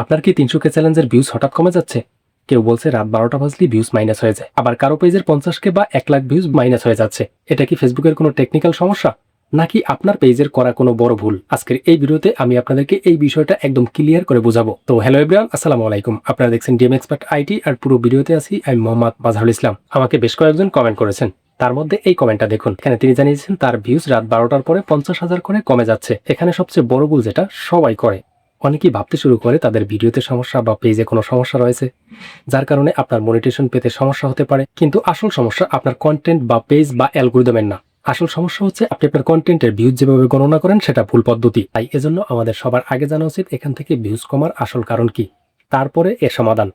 আপনার কি 300K চ্যালেঞ্জের ভিউজ হঠাৎ কমে যাচ্ছে? কেউ বলছে রাত 12টা বাজলেই ভিউজ মাইনাস হয়ে যায়, আবার কারো পেজের 50K বা 1 লাখ ভিউজ মাইনাস হয়ে যাচ্ছে। এটা কি ফেসবুকের কোনো টেকনিক্যাল সমস্যা, নাকি আপনার পেজের করা কোনো বড় ভুল? আজকের এই ভিডিওতে আমি আপনাদেরকে এই বিষয়টা একদম ক্লিয়ার করে বোঝাবো। তো হ্যালো এভরিওয়ান, আসসালামু আলাইকুম। আপনারা দেখছেন ডিএম এক্সপার্ট আইটি, আর পুরো ভিডিওতে আছি আমি মোহাম্মদ মাজহারুল ইসলাম। আমাকে বেশ কয়েকজন কমেন্ট করেছেন, তার মধ্যে এই কমেন্টটা দেখুন। এখানে তিনি জানিয়েছেন তার ভিউজ রাত 12টার পরে 50,000 করে কমে যাচ্ছে। এখানে সবচেয়ে বড় ভুল যেটা সবাই করে, অনেকেই ভাবতে শুরু করে তাদের ভিডিওতে সমস্যা বা পেজে কোনো সমস্যা রয়েছে, যার কারণে আপনার মনিটেশন পেতে সমস্যা হতে পারে। কিন্তু আসল সমস্যা আপনার কন্টেন্ট বা পেজ বা অ্যালগরিদমের না। আসল সমস্যা হচ্ছে আপনি আপনার কন্টেন্টের ভিউজ যেভাবে গণনা করেন সেটা ভুল পদ্ধতি। তাই এজন্য আমাদের সবার আগে জানা উচিত এখান থেকে ভিউজ কমার আসল কারণ কি, তারপরে এর সমাধান।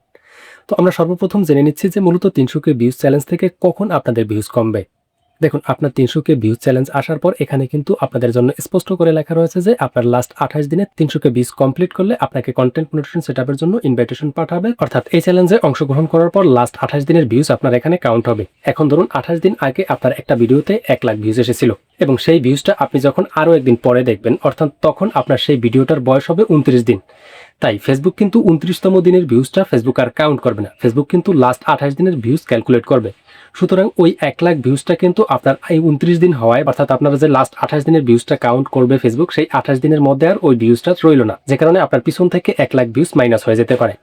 তো আমরা সর্বপ্রথম জেনে নিচ্ছি যে মূলত 300K ভিউজ চ্যালেঞ্জ থেকে কখন আপনাদের ভিউজ কমবে। দেখুন, আপনার 300K ভিউজ চ্যালেঞ্জ আসার পর এখানে কিন্তু আপনাদের জন্য স্পষ্ট করে লেখা রয়েছে যে আপনার লাস্ট 28 দিনে 300K ভিউজ কমপ্লিট করলে আপনাকে কন্টেন্ট মনিটরিং সেটআপের জন্য ইনভাইটেশন পাঠাবে। অর্থাৎ এই চ্যালেঞ্জে অংশগ্রহণ করার পর লাস্ট 28 দিনের ভিউজ আপনার এখানে কাউন্ট হবে। এখন ধরুন 28 দিন আগে আপনার একটা ভিডিওতে 1 লাখ ভিউজ এসেছিল, এবং সেই ভিউজটা আপনি যখন আরও একদিন পরে দেখবেন, অর্থাৎ তখন আপনার সেই ভিডিওটার বয়স হবে 29 দিন। তাই ফেসবুক কিন্তু 29তম দিনের ভিউজটা ফেসবুক আর কাউন্ট করবে না, ফেসবুক কিন্তু লাস্ট 28 দিনের ভিউজ ক্যালকুলেট করবে। সুতরাং ওই 1 লাখ ভিউজটা কিন্তু আপনার এই 29 দিন হওয়ায়, অর্থাৎ আপনারা যে লাস্ট 28 দিনের ভিউজটা কাউন্ট করবে ফেসবুক, সেই 28 দিনের মধ্যে আর ওই ভিউজটা রইল না, যে কারণে আপনার পিছন থেকে 1 লাখ ভিউজ মাইনাস হয়ে যেতে পারে।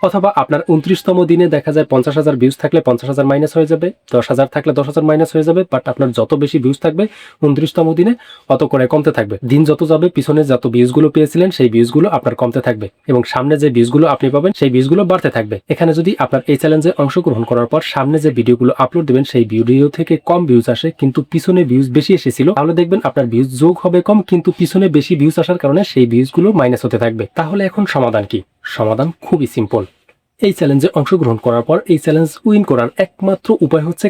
অথবা আপনার 29তম দিনে দেখা যায় 50,000 ভিউজ থাকলে 50,000 মাইনাস হয়ে যাবে, 10,000 থাকলে 10,000 মাইনাস হয়ে যাবে। বাট আপনার যত বেশি ভিউজ থাকবে 29তম দিনে অত করে কমতে থাকবে। দিন যত যাবে পিছনে যত ভিউজগুলো পেয়েছিলেন সেই ভিউজগুলো আপনার কমতে থাকবে, এবং সামনে যে ভিউজগুলো আপনি পাবেন সেই ভিউজগুলো বাড়তে থাকবে। এখানে যদি আপনার এই চ্যালেঞ্জে অংশগ্রহণ করার পর সামনে যে ভিডিওগুলো আপলোড দেবেন সেই ভিডিও থেকে কম ভিউজ আসে, কিন্তু পিছনে ভিউজ বেশি এসেছিল, তাহলে দেখবেন আপনার ভিউজ যোগ হবে কম, কিন্তু পিছনে বেশি ভিউজ আসার কারণে সেই ভিউজগুলো মাইনাস হতে থাকবে। তাহলে এখন সমাধান কি? সমাধান খুবই সিম্পল। এই চ্যালেঞ্জে অংশগ্রহণ করার পর এই চ্যালেঞ্জ উইন করার একমাত্র উপায় হচ্ছে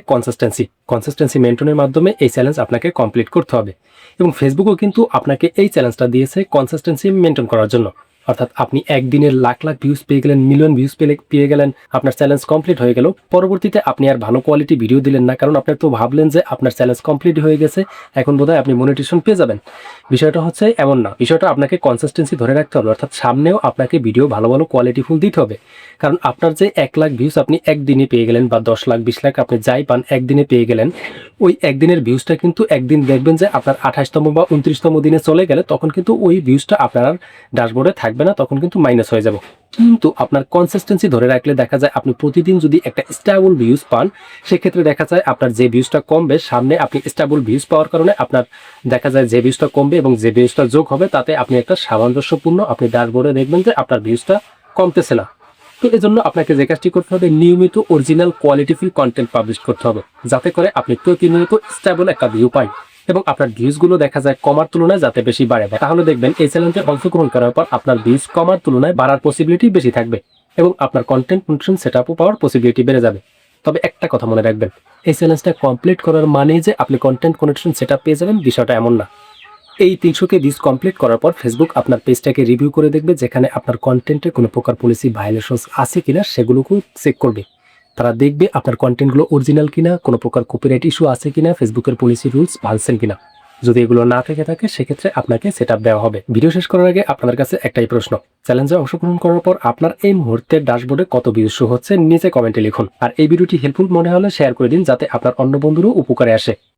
কনসিস্টেন্সি মেনটেনের মাধ্যমে এই চ্যালেঞ্জ আপনাকে কমপ্লিট করতে হবে। এবং ফেসবুকও কিন্তু আপনাকে এই চ্যালেঞ্জটা দিয়েছে কনসিস্টেন্সি মেনটেন করার জন্য। অর্থাৎ আপনি একদিনের লাখ লাখ ভিউজ পেয়ে গেলেন, মিলিয়ন ভিউজ পেয়ে গেলেন, আপনার চ্যালেঞ্জ কমপ্লিট হয়ে গেল। পরবর্তীতে আপনি আর ভালো কোয়ালিটি ভিডিও দিলেন না, কারণ আপনি তো ভাবলেন যে আপনার চ্যালেঞ্জ কমপ্লিট হয়ে গেছে, এখন বোধহয় আপনি মনিটেশন পেয়ে যাবেন। বিষয়টা হচ্ছে এমন না, বিষয়টা আপনাকে কনসিস্টেন্সি ধরে রাখতে হবে। অর্থাৎ সামনেও আপনাকে ভিডিও ভালো ভালো কোয়ালিটিফুল দিতে হবে। কারণ আপনার যে 1 লাখ ভিউজ আপনি একদিনে পেয়ে গেলেন, বা 10 লাখ 20 লাখ আপনি যাই পান একদিনে পেয়ে গেলেন, ওই একদিনের ভিউজটা কিন্তু একদিন দেখবেন যে আপনার 28তম বা 29তম দিনে চলে গেলে তখন কিন্তু ওই ভিউজটা আপনার ড্যাশবোর্ডে থাকবে না, তখন কিন্তু মাইনাস হয়ে যাবে। কিন্তু আপনার কনসিস্টেন্সি ধরে রাখলে দেখা যায় আপনি প্রতিদিন যদি একটা স্টেবল ভিউজ পান, সেক্ষেত্রে দেখা যায় আপনার যে ভিউজটা কমবে, সামনে আপনি স্টেবল ভিউজ পাওয়ার কারণে আপনার দেখা যায় যে ভিউজটা কমবে এবং যে ভিউজটা যোগ হবে তাতে আপনি একটা সামঞ্জস্যপূর্ণ আপনি ড্যাশবোর্ডে দেখবেন যে আপনার ভিউজটা কমতেছে না। তো এজন্য আপনাকে যে কাজটি করতে হবে, নিয়মিত অরিজিনাল কোয়ালিটিফুল কন্টেন্ট পাবলিশ করতে হবে, যাতে করে আপনি প্রতিনিয়ত স্টেবল একটা ভিউ পাই এবং আপনার ভিউজগুলো দেখা যায় কমার তুলনায় যাতে বেশি বাড়ে। তাহলে দেখবেন এই চ্যালেঞ্জে অংশগ্রহণ করার পর আপনার ভিউজ কমার তুলনায় বাড়ার পসিবিলিটি বেশি থাকবে, এবং আপনার কন্টেন্ট মনিটরিং সেটআপও পাওয়ার পসিবিলিটি বেড়ে যাবে। তবে একটা কথা মনে রাখবেন, এই চ্যালেঞ্জটা কমপ্লিট করার মানে যে আপনি কন্টেন্ট মনিটরিং সেটআপ পেয়ে যাবেন, বিষয়টা এমন না। এই 300K ভিউজ কমপ্লিট করার পর ফেসবুক আপনার পেজটাকে রিভিউ করে দেখবে, যেখানে আপনার কন্টেন্টে কোনো প্রকার পলিসি ভায়োলেশনস আছে কিনা সেগুলোকেও চেক করবে। তারা দেখবে আপনার কন্টেন্টগুলো অরিজিনাল কিনা, কোনো প্রকার কপিরাইট ইস্যু আছে কিনা, ফেসবুকের পলিসি রুলস ভালছেন কিনা। যদি এগুলো না থেকে থাকে সেক্ষেত্রে আপনাকে সেটআপ দেওয়া হবে। ভিডিও শেষ করার আগে আপনাদের কাছে একটাই প্রশ্ন, চ্যালেঞ্জে অংশগ্রহণ করার পর আপনার এই মুহূর্তের ড্যাশবোর্ডে কত ভিউজ শো হচ্ছে নিচে কমেন্টে লিখুন। আর এই ভিডিওটি হেল্পফুল মনে হলে শেয়ার করে দিন, যাতে আপনার অন্য বন্ধুরও উপকারে আসে।